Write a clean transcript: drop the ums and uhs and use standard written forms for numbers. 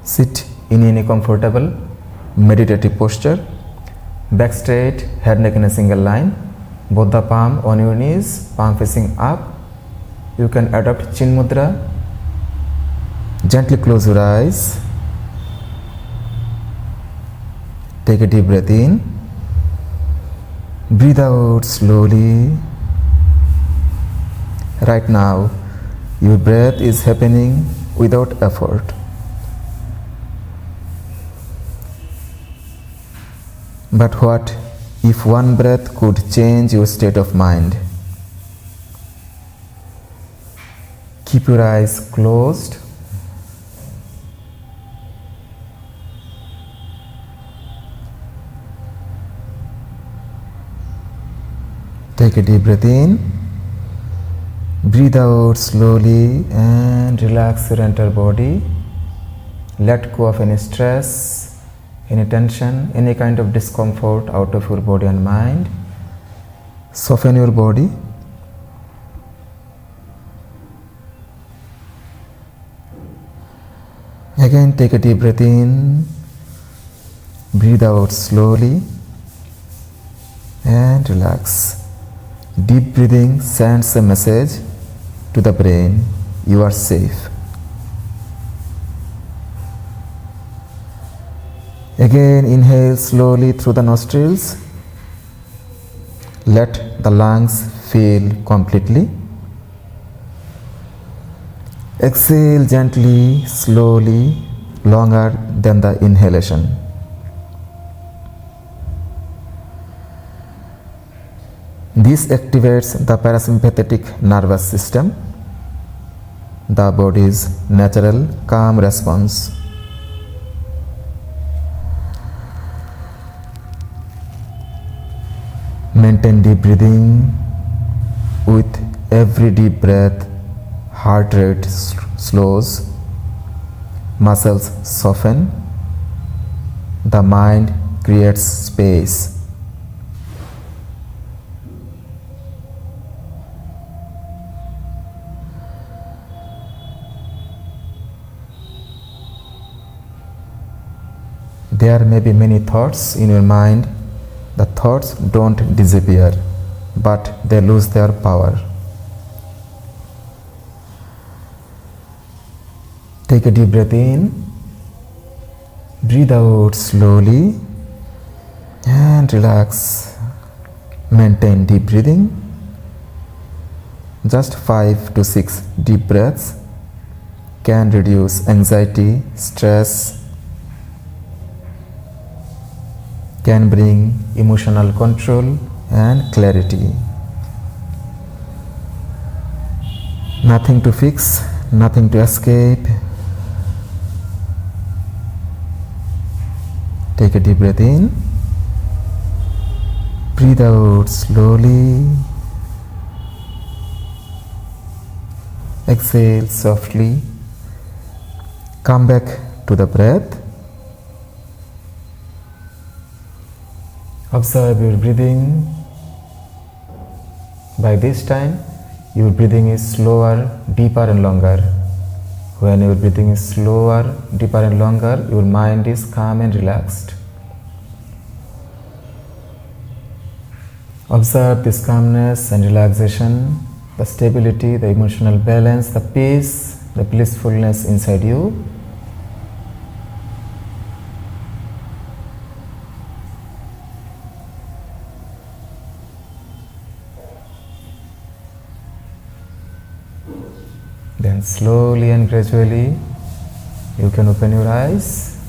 Sit in any comfortable meditative posture. Back straight, head neck in a single line. Both the palm on your knees, palm facing up. You can adopt chin mudra. Gently close your eyes. Take a deep breath in. Breathe out slowly. Right now, your breath is happening without effort. But what if one breath could change your state of mind? Keep your eyes closed. Take a deep breath in. Breathe out slowly and relax your entire body. Let go of any stress, any tension, any kind of discomfort out of your body and mind. Soften your body. Again, take a deep breath in. Breathe out slowly and relax. Deep breathing sends a message to the brain, you are safe. Again, inhale slowly through the nostrils. Let the lungs fill completely. Exhale gently, slowly, longer than the inhalation. This activates the parasympathetic nervous system, the body's natural calm response. Maintain deep breathing. With every deep breath, heart rate slows, muscles soften, the mind creates space. There may be many thoughts in your mind. The thoughts don't disappear, but they lose their power. Take a deep breath in. Breathe out slowly and relax. Maintain deep breathing. Just 5 to 6 deep breaths can reduce anxiety, stress, can bring emotional control and clarity. Nothing to fix, nothing to escape. Take a deep breath in. Breathe out slowly. Exhale softly. Come back to the breath. Observe your breathing. By this time, your breathing is slower, deeper and longer. When your breathing is slower, deeper and longer, your mind is calm and relaxed. Observe this calmness and relaxation, the stability, the emotional balance, the peace, the blissfulness inside you. Then slowly and gradually you can open your eyes.